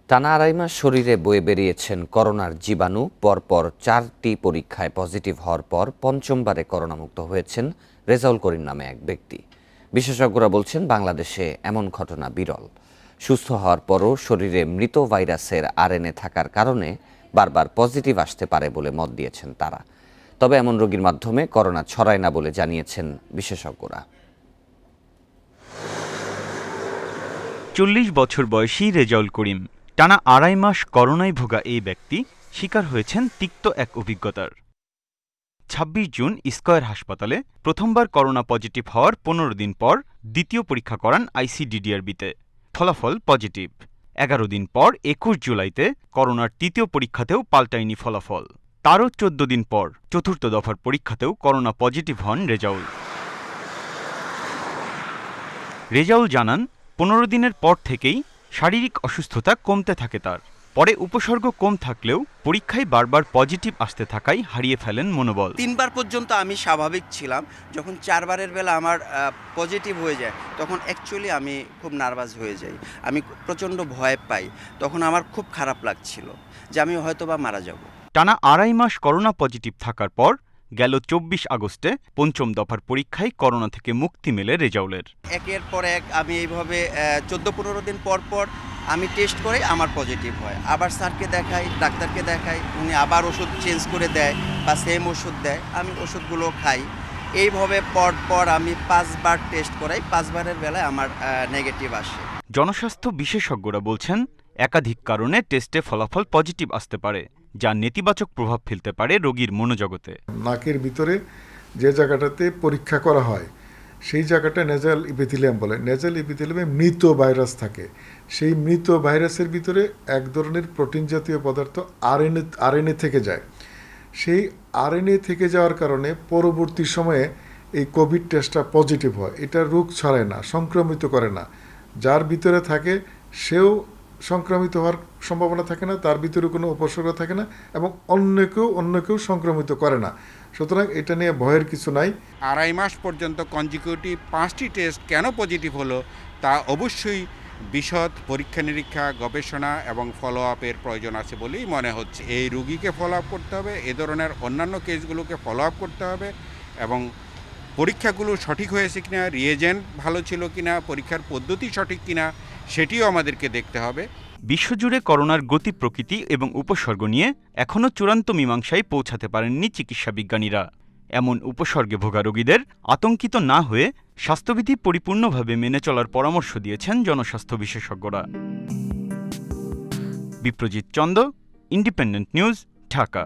টানা আড়াই মাস শরীরে বয়ে বেরিয়েছেন করোনার জীবাণু। পরপর 4টি পরীক্ষায় পজিটিভ হওয়ার পর পঞ্চমবারে করোনামুক্ত হয়েছেন রেজাউল করিম নামে এক ব্যক্তি। বিশেষজ্ঞরা বলছেন বাংলাদেশে এমন ঘটনা বিরল। সুস্থ হওয়ার পরও শরীরে মৃত ভাইরাসের আরএনএ থাকার কারণে বারবার পজিটিভ আসতে পারে বলে মত দিয়েছেন তারা। তবে এমন রোগীর মাধ্যমে করোনা ছড়ায় না বলে জানিয়েছেন বিশেষজ্ঞরা। 40 বছর বয়সী রেজাউল করিম টানা আড়াই মাস করোনায় ভোগা এই ব্যক্তি শিকার হয়েছেন তিক্ত এক অভিজ্ঞতার। 26 জুন স্কয়ার হাসপাতালে প্রথমবার করোনা পজিটিভ হওয়ার 15 দিন পর দ্বিতীয় পরীক্ষা করান আইসিডিডিআরবিতে। ফলাফল পজিটিভ। 11 দিন পর 21 জুলাইতে করোনার তৃতীয় পরীক্ষাতেও পাল্টায়নি ফলাফল। তারও 14 দিন পর চতুর্থ দফার পরীক্ষাতেও করোনা পজিটিভ হন রেজাউল। রেজাউল জানান 15 দিনের পর থেকেই শারীরিক অসুস্থতা কমতে থাকে তার। পরে উপসর্গ কম থাকলেও পরীক্ষায় বারবার পজিটিভ আসতে থাকায় হারিয়ে ফেলেন মনোবল। 3 বার পর্যন্ত আমি স্বাভাবিক ছিলাম। যখন 4 বারের বেলা আমার পজিটিভ হয়ে যায় তখন অ্যাকচুয়ালি আমি খুব নার্ভাস হয়ে যাই। আমি প্রচণ্ড ভয় পাই। তখন আমার খুব খারাপ লাগছিল যে আমি হয়তোবা মারা যাব। টানা আড়াই মাস করোনা পজিটিভ থাকার পর গেল 24 আগস্টে পঞ্চম দফার পরীক্ষায় করোনা থেকে মুক্তি মেলে রেজাউলের। একের পর এক আমি এইভাবে 14-15 দিন পর পর আমি টেস্ট করে আমার পজিটিভ হয়। আবার স্যারকে দেখাই, ডাক্তারকে দেখাই, উনি আবার ওষুধ চেঞ্জ করে দেয় বা সেম ওষুধ দেয়, আমি ওষুধগুলো খাই। এইভাবে পর আমি 5 বার টেস্ট করাই, 5 বারের বেলায় আমার নেগেটিভ আসে। জনস্বাস্থ্য বিশেষজ্ঞরা বলছেন একাধিক কারণে টেস্টে ফলাফল পজিটিভ আসতে পারে, যা নেতিবাচক প্রভাব ফেলতে পারে রোগীর মনোজগতে। নাকের ভিতরে যে জায়গাটাতে পরীক্ষা করা হয় সেই জায়গাটা নেজাল ইপিথেলিয়াম বলে। নেজাল ইপিথেলিয়ামে মৃত ভাইরাস থাকে। সেই মৃত ভাইরাসের ভিতরে এক ধরনের প্রোটিন জাতীয় পদার্থ আরএনএ থেকে যায়। সেই আরএনএ থেকে যাওয়ার কারণে পরবর্তী সময়ে এই কোভিড টেস্টটা পজিটিভ হয়। এটা রোগ ছড়ায় না, সংক্রমিত করে না। যার ভিতরে থাকে সেও সংক্রমিত হওয়ার সম্ভাবনা থাকে না, তার ভিতরে কোনো উপসর্গ থাকে না এবং অন্য কেউ সংক্রমিত করে না। সুতরাং এটা নিয়ে ভয়ের কিছু নাই। আড়াই মাস পর্যন্ত কনজিকিউটিভ 5টি টেস্ট কেন পজিটিভ হলো তা অবশ্যই বিশদ পরীক্ষা নিরীক্ষা, গবেষণা এবং ফলো আপের প্রয়োজন আছে বলেই মনে হচ্ছে। এই রুগীকে ফলো আপ করতে হবে, এ ধরনের অন্যান্য কেসগুলোকে ফলো আপ করতে হবে এবং পরীক্ষাগুলো সঠিক হয়েছে কিনা, রিয়েজেন্ট ভালো ছিল কিনা, পরীক্ষার পদ্ধতি সঠিক কিনা সেটিও আমাদেরকে দেখতে হবে। বিশ্বজুড়ে করোনার গতি প্রকৃতি এবং উপসর্গ নিয়ে এখনও চূড়ান্ত মীমাংসায় পৌঁছাতে পারেননি চিকিৎসা বিজ্ঞানীরা। এমন উপসর্গে ভোগা রোগীদের আতঙ্কিত না হয়ে স্বাস্থ্যবিধি পরিপূর্ণভাবে মেনে চলার পরামর্শ দিয়েছেন জনস্বাস্থ্য বিশেষজ্ঞরা। Biprojit Chanda, independent news, Dhaka.